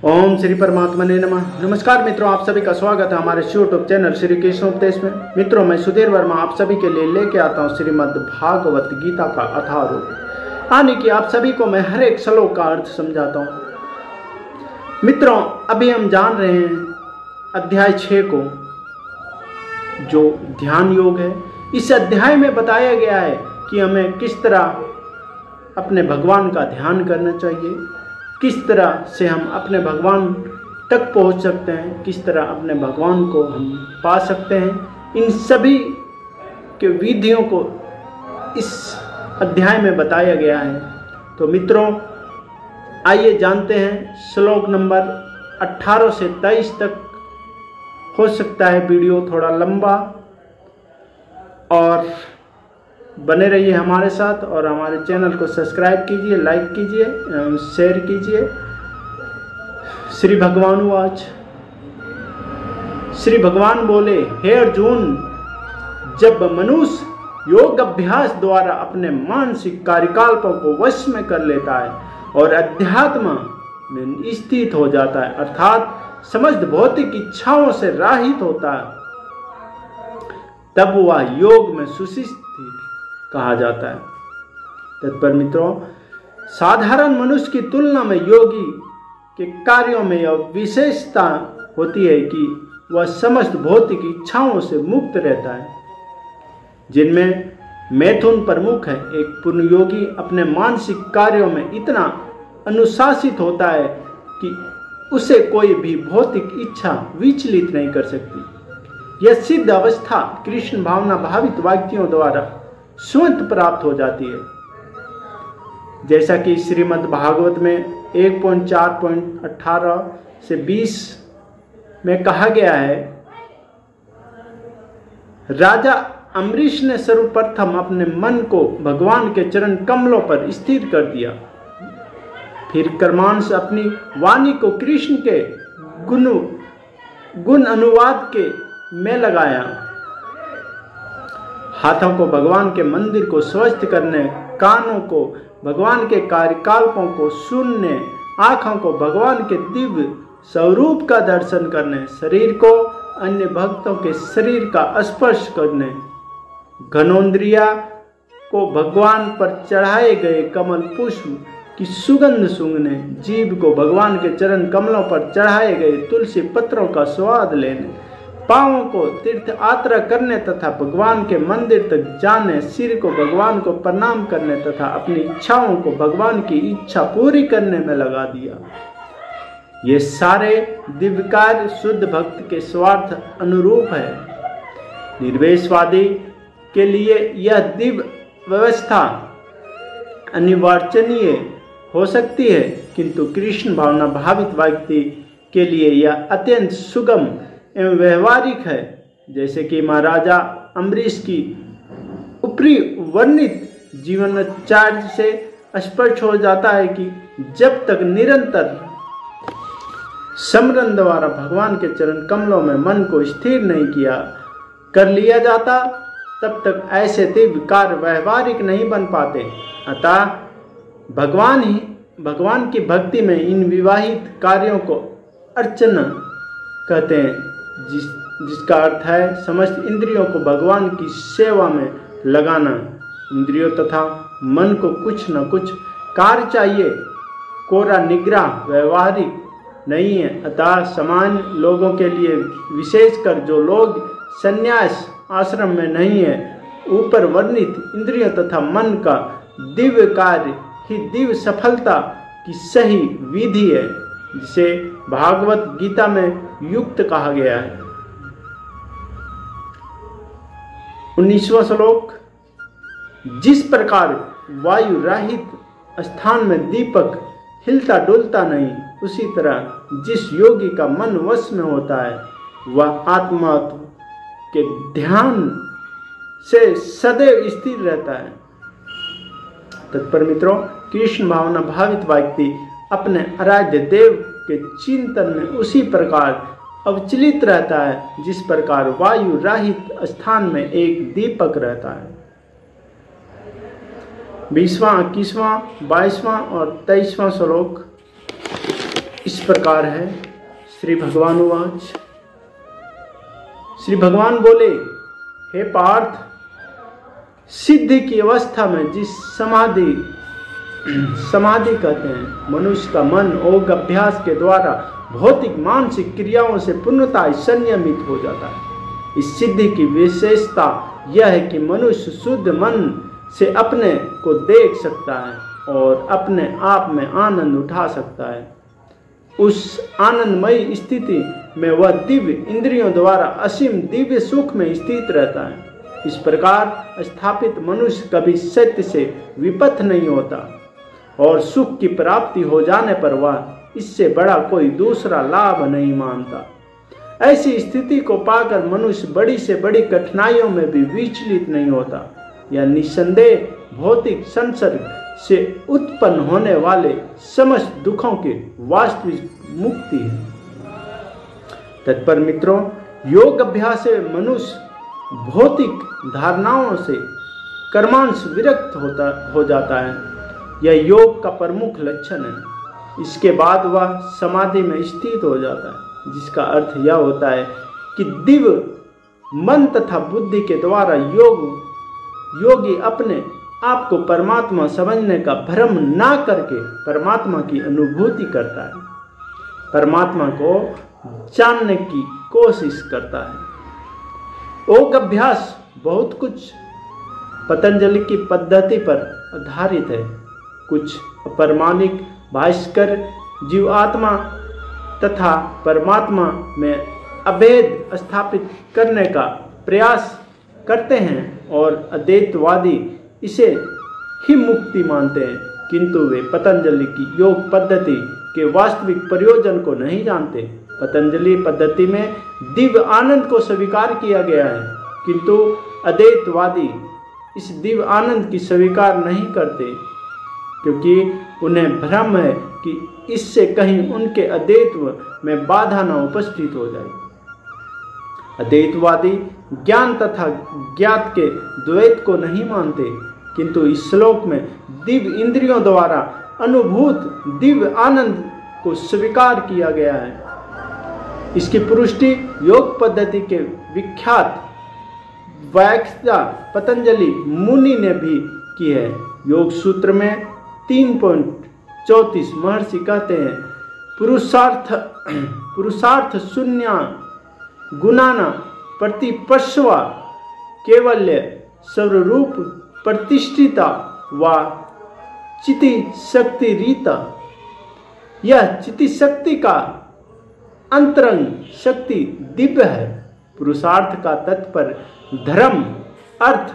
ओम श्री परमात्मा ने नमः। नमस्कार मित्रों, आप सभी का स्वागत है हमारे यूट्यूब चैनल श्री कृष्णोपदेश में। मित्रों, मैं सुधीर वर्मा आप सभी के लिए लेके आता हूँ श्रीमद् भागवत गीता का अथाह रूप, यानी कि आप सभी को मैं हर एक श्लोक का अर्थ समझाता हूँ। मित्रों, अभी हम जान रहे हैं अध्याय 6 को, जो ध्यान योग है। इस अध्याय में बताया गया है कि हमें किस तरह अपने भगवान का ध्यान करना चाहिए, किस तरह से हम अपने भगवान तक पहुंच सकते हैं, किस तरह अपने भगवान को हम पा सकते हैं। इन सभी के विधियों को इस अध्याय में बताया गया है। तो मित्रों, आइए जानते हैं श्लोक नंबर 18 से 23 तक। हो सकता है वीडियो थोड़ा लंबा, और बने रहिए हमारे साथ और हमारे चैनल को सब्सक्राइब कीजिए, लाइक कीजिए, शेयर कीजिए। श्री भगवान वाच। श्री भगवान बोले, हे अर्जुन, जब मनुष्य योग अभ्यास द्वारा अपने मानसिक कार्यकल्पों को वश में कर लेता है और अध्यात्म में स्थित हो जाता है, अर्थात समस्त भौतिक इच्छाओं से रहित होता है, तब वह योग में सुस्थिर कहा जाता है। तत्पर मित्रों, साधारण मनुष्य की तुलना में योगी के कार्यों में यह विशेषता होती है कि वह समस्त भौतिक इच्छाओं से मुक्त रहता है, जिनमें मैथुन प्रमुख है। एक पूर्ण योगी अपने मानसिक कार्यों में इतना अनुशासित होता है कि उसे कोई भी भौतिक इच्छा विचलित नहीं कर सकती। यह सिद्ध अवस्था कृष्ण भावना भावित व्यक्तियों द्वारा स्वतः प्राप्त हो जाती है, जैसा कि श्रीमद् भागवत में 1.4.18 से 20 में कहा गया है। राजा अम्बरीश ने सर्वप्रथम अपने मन को भगवान के चरण कमलों पर स्थिर कर दिया, फिर क्रमांश अपनी वाणी को कृष्ण के गुण अनुवाद के में लगाया। हाथों को भगवान के मंदिर को स्वच्छ करने, कानों को भगवान के कार्यकल्पों को सुनने, आंखों को भगवान के दिव्य स्वरूप का दर्शन करने, शरीर को अन्य भक्तों के शरीर का स्पर्श करने, घनोन्द्रिया को भगवान पर चढ़ाए गए कमल पुष्प की सुगंध सूंघने, जीभ को भगवान के चरण कमलों पर चढ़ाए गए तुलसी पत्रों का स्वाद लेने, पांवों को तीर्थ यात्रा करने तथा भगवान के मंदिर तक जाने, सिर को भगवान को प्रणाम करने तथा अपनी इच्छाओं को भगवान की इच्छा पूरी करने में लगा दिया। ये सारे दिव्य कार्य शुद्ध भक्त के स्वार्थ अनुरूप है। निर्वेशवादी के लिए यह दिव्य व्यवस्था अनिवार्यनीय हो सकती है, किंतु कृष्ण भावना भावित व्यक्ति के लिए यह अत्यंत सुगम एवं व्यवहारिक है। जैसे कि महाराजा अम्बरीश की ऊपरी वर्णित जीवनाचार्य से स्पष्ट हो जाता है कि जब तक निरंतर स्मरण द्वारा भगवान के चरण कमलों में मन को स्थिर नहीं कर लिया जाता, तब तक ऐसे दिव्य कार्य व्यवहारिक नहीं बन पाते। अतः भगवान की भक्ति में इन विवाहित कार्यों को अर्चना कहते हैं, जिसका अर्थ है समस्त इंद्रियों को भगवान की सेवा में लगाना। इंद्रियों तथा मन को कुछ न कुछ कार्य चाहिए, कोरा निग्रह व्यवहारिक नहीं है। अतः सामान्य लोगों के लिए, विशेषकर जो लोग संन्यास आश्रम में नहीं है, ऊपर वर्णित इंद्रियों तथा मन का दिव्य कार्य ही दिव्य सफलता की सही विधि है, जिसे भागवत गीता में युक्त कहा गया है। 19वां श्लोक। जिस प्रकार वायु रहित स्थान में दीपक हिलता डुलता नहीं, उसी तरह जिस योगी का मन वश में होता है, वह आत्मा के ध्यान से सदैव स्थिर रहता है। तत्पर मित्रों, कृष्ण भावना भावित व्यक्ति अपने आराध्य देव के चिंतन में उसी प्रकार अविचलित रहता है जिस प्रकार वायु रहित स्थान में एक दीपक रहता है। 20वां, 21वां, 22वां और 23वां श्लोक। इस प्रकार है। श्री भगवान उवाच। श्री भगवान बोले, हे पार्थ, सिद्धि की अवस्था में जिस समाधि कहते हैं, मनुष्य का मन योग अभ्यास के द्वारा भौतिक मानसिक क्रियाओं से पूर्णतः संयमित हो जाता है। इस सिद्धि की विशेषता यह है कि मनुष्य शुद्ध मन से अपने को देख सकता है और अपने आप में आनंद उठा सकता है। उस आनंदमयी स्थिति में वह दिव्य इंद्रियों द्वारा असीम दिव्य सुख में स्थित रहता है। इस प्रकार स्थापित मनुष्य कभी सत्य से विपथ नहीं होता और सुख की प्राप्ति हो जाने पर वह इससे बड़ा कोई दूसरा लाभ नहीं मानता। ऐसी स्थिति को पाकर मनुष्य बड़ी से बड़ी कठिनाइयों में भी विचलित नहीं होता। यह निस्संदेह भौतिक संसर्ग से उत्पन्न होने वाले समस्त दुखों की वास्तविक मुक्ति है। तत्पर मित्रों, योग अभ्यास से मनुष्य भौतिक धारणाओं से कर्मांश विरक्त हो जाता है। यह योग का प्रमुख लक्षण है। इसके बाद वह समाधि में स्थित हो जाता है, जिसका अर्थ यह होता है कि दिव्य मन तथा बुद्धि के द्वारा योगी अपने आप को परमात्मा समझने का भ्रम ना करके परमात्मा की अनुभूति करता है, परमात्मा को जानने की कोशिश करता है। योग अभ्यास बहुत कुछ पतंजलि की पद्धति पर आधारित है। कुछ प्रामाणिक भाष्कर जीवात्मा तथा परमात्मा में अभेद स्थापित करने का प्रयास करते हैं और अद्वैतवादी इसे ही मुक्ति मानते हैं, किंतु वे पतंजलि की योग पद्धति के वास्तविक प्रयोजन को नहीं जानते। पतंजलि पद्धति में दिव्य आनंद को स्वीकार किया गया है, किंतु अद्वैतवादी इस दिव्य आनंद की स्वीकार नहीं करते, क्योंकि उन्हें भ्रम है कि इससे कहीं उनके अद्वैत्व में बाधा न उपस्थित हो जाए। अद्वैतवादी ज्ञान तथा ज्ञात के द्वैत को नहीं मानते, किंतु इस श्लोक में दिव्य इंद्रियों द्वारा अनुभूत दिव्य आनंद को स्वीकार किया गया है। इसकी पुष्टि योग पद्धति के विख्यात व्याख्या पतंजलि मुनि ने भी की है। योग सूत्र में 3.34 महर्षि कहते हैं, पुरुषार्थ शून्य गुणाना प्रतिपश्वा केवल्य सर्वरूप प्रतिष्ठिता व चिति शक्ति रीता। यह चिति शक्ति का अंतरंग शक्ति दिव्य है। पुरुषार्थ का तत्पर धर्म, अर्थ,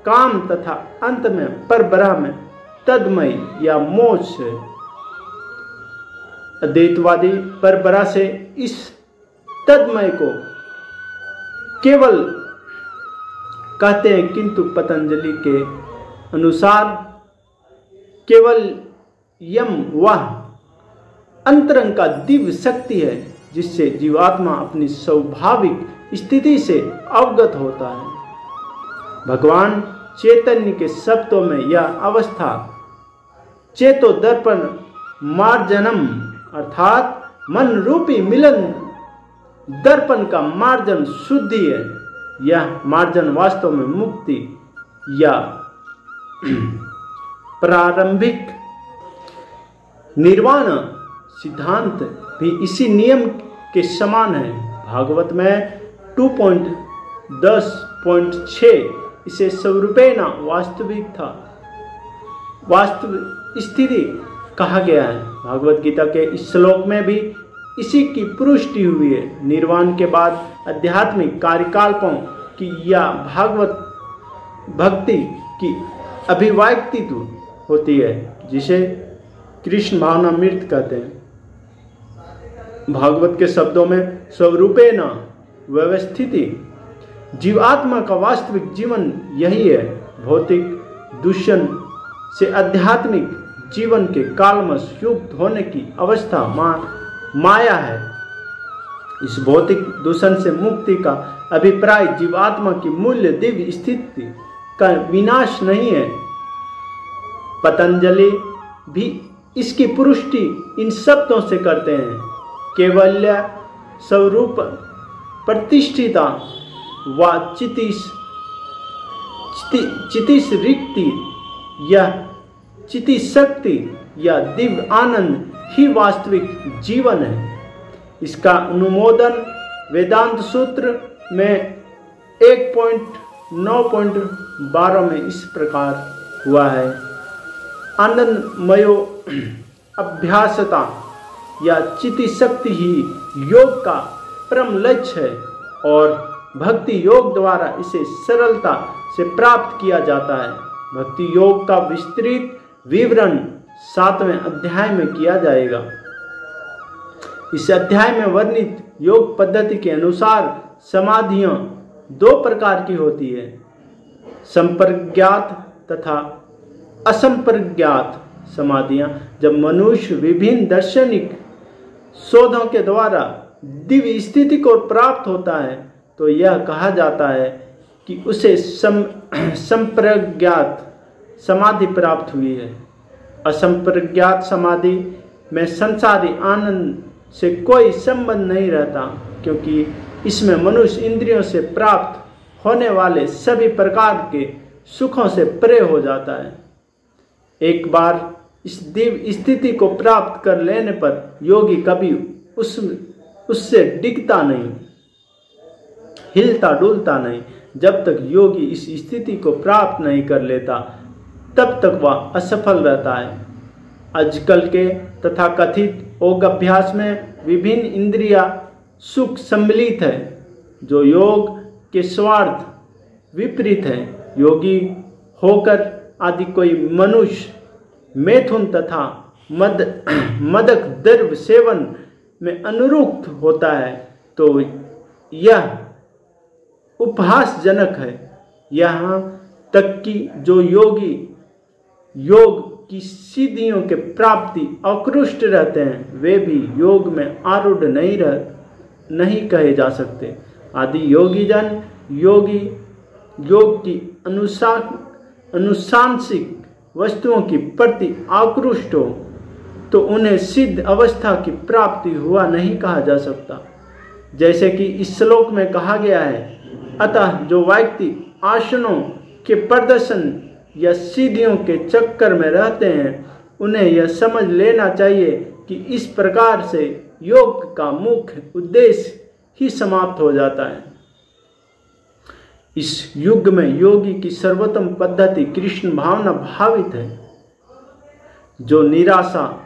काम तथा अंत में परब्रह्म तद्मय या मोक्ष है। अद्वैतवादी परब्रह्म से इस तद्मय को केवल कहते हैं, किंतु पतंजलि के अनुसार केवल यम वह अंतरंग का दिव्य शक्ति है, जिससे जीवात्मा अपनी स्वाभाविक स्थिति से अवगत होता है। भगवान चैतन्य के शब्दों में यह अवस्था चेतो दर्पण मार्जनम अर्थात मन रूपी मिलन दर्पण का मार्जन शुद्धि है। यह मार्जन वास्तव में मुक्ति या प्रारंभिक निर्वाण सिद्धांत भी इसी नियम के समान है। भागवत में 2.10.6 इसे स्वरूपेण वास्तविक स्थिति कहा गया है। भागवत गीता के इस श्लोक में भी इसी की पुष्टि हुई है। निर्वाण के बाद आध्यात्मिक कार्यकल्पों की या भागवत भक्ति की अभिव्यक्ति होती है, जिसे कृष्ण भावनामृत कहते हैं। भागवत के शब्दों में स्वरूपेण व्यवस्थिति जीवात्मा का वास्तविक जीवन यही है। भौतिक दूषण से आध्यात्मिक जीवन के कालमश युक्त होने की अवस्था माया है। इस भौतिक दूषण से मुक्ति का अभिप्राय जीवात्मा की मूल्य दिव्य स्थिति का विनाश नहीं है। पतंजलि भी इसकी पुष्टि इन शब्दों से करते हैं। केवल्य, स्वरूप, प्रतिष्ठिता व चितिस रिक्ति या चितिशक्ति या दिव्य आनंद ही वास्तविक जीवन है। इसका अनुमोदन वेदांत सूत्र में 1.9.12 में इस प्रकार हुआ है। आनंदमयो अभ्यासता या चितिशक्ति ही योग का परम लक्ष्य है और भक्ति योग द्वारा इसे सरलता से प्राप्त किया जाता है। भक्ति योग का विस्तृत विवरण 7वें अध्याय में किया जाएगा। इस अध्याय में वर्णित योग पद्धति के अनुसार समाधियां 2 प्रकार की होती है, संप्रज्ञात तथा असंप्रज्ञात समाधियां। जब मनुष्य विभिन्न दार्शनिक शोधों के द्वारा दिव्य स्थिति को प्राप्त होता है तो यह कहा जाता है कि उसे संप्रज्ञात समाधि प्राप्त हुई है। असंप्रज्ञात समाधि में संसारी आनंद से कोई संबंध नहीं रहता, क्योंकि इसमें मनुष्य इंद्रियों से प्राप्त होने वाले सभी प्रकार के सुखों से परे हो जाता है। एक बार इस दिव्य स्थिति को प्राप्त कर लेने पर योगी कभी उससे डिगता नहीं, हिलता डुलता नहीं। जब तक योगी इस स्थिति को प्राप्त नहीं कर लेता तब तक वह असफल रहता है। आजकल के तथा कथित योग अभ्यास में विभिन्न इंद्रिया सुख सम्मिलित है, जो योग के स्वार्थ विपरीत है। योगी होकर आदि कोई मनुष्य मैथुन तथा मदक द्रव्य सेवन में अनुरुक्त होता है तो यह उपहासजनक है। यहाँ तक कि जो योगी योग की सिद्धियों के प्राप्ति अकृष्ट रहते हैं वे भी योग में आरूढ़ नहीं कहे जा सकते। आदि योगी जन योग की अनुशांसिक वस्तुओं की प्रति आकृष्ट हो तो उन्हें सिद्ध अवस्था की प्राप्ति हुआ नहीं कहा जा सकता। जैसे कि इस श्लोक में कहा गया है, अतः जो व्यक्ति आसनों के प्रदर्शन या सिद्धियों के चक्कर में रहते हैं उन्हें यह समझ लेना चाहिए कि इस प्रकार से योग का मुख्य उद्देश्य ही समाप्त हो जाता है। इस युग में योगी की सर्वोत्तम पद्धति कृष्ण भावना भावित है, जो निराशा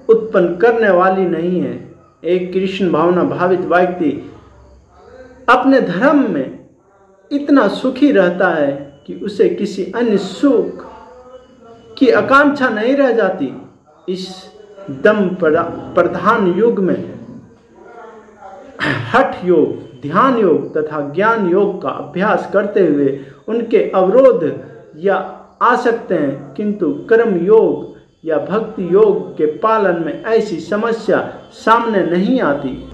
उत्पन्न करने वाली नहीं है। एक कृष्ण भावना भावित व्यक्ति अपने धर्म में इतना सुखी रहता है कि उसे किसी अन्य सुख की आकांक्षा नहीं रह जाती। इस दम प्रधान युग में हठ योग, ध्यान योग तथा ज्ञान योग का अभ्यास करते हुए उनके अवरोध या आ सकते हैं, किंतु कर्म योग या भक्ति योग के पालन में ऐसी समस्या सामने नहीं आती।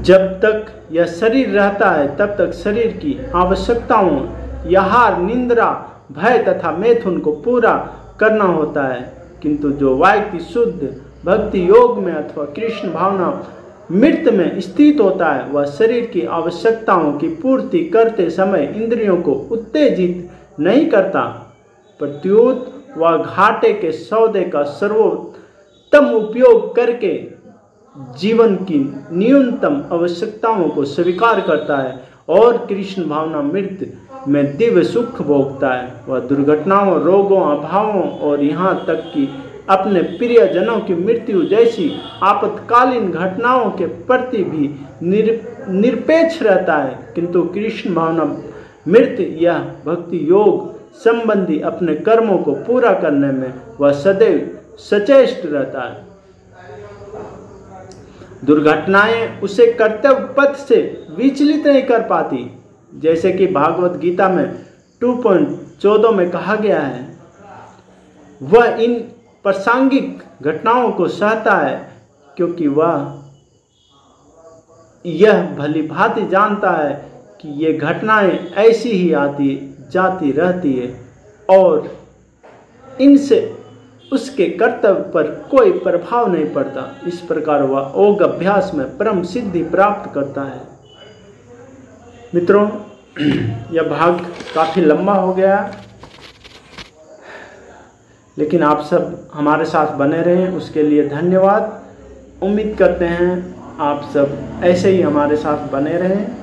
जब तक यह शरीर रहता है तब तक शरीर की आवश्यकताओं, आहार, निंद्रा, भय तथा मैथुन को पूरा करना होता है। किंतु जो व्यक्ति शुद्ध भक्ति योग में अथवा कृष्ण भावना मृत में स्थित होता है वह शरीर की आवश्यकताओं की पूर्ति करते समय इंद्रियों को उत्तेजित नहीं करता, प्रत्युत वह घाटे के सौदे का सर्वोत्तम उपयोग करके जीवन की न्यूनतम आवश्यकताओं को स्वीकार करता है और कृष्ण भावना मृत में दिव्य सुख भोगता है। वह दुर्घटनाओं, रोगों, अभावों और यहाँ तक कि अपने प्रियजनों की मृत्यु जैसी आपातकालीन घटनाओं के प्रति भी निरपेक्ष रहता है। किंतु कृष्ण भावना मृत या भक्ति योग संबंधी अपने कर्मों को पूरा करने में वह सदैव सचेष्ट रहता है। दुर्घटनाएं उसे कर्तव्य पथ से विचलित नहीं कर पाती। जैसे कि भागवत गीता में 2.14 में कहा गया है, वह इन प्रासंगिक घटनाओं को सहता है क्योंकि वह यह भली भांति जानता है कि ये घटनाएं ऐसी ही आती जाती रहती है और इनसे उसके कर्तव्य पर कोई प्रभाव नहीं पड़ता। इस प्रकार वह योग अभ्यास में परम सिद्धि प्राप्त करता है। मित्रों, यह भाग काफ़ी लंबा हो गया, लेकिन आप सब हमारे साथ बने रहें उसके लिए धन्यवाद। उम्मीद करते हैं आप सब ऐसे ही हमारे साथ बने रहें।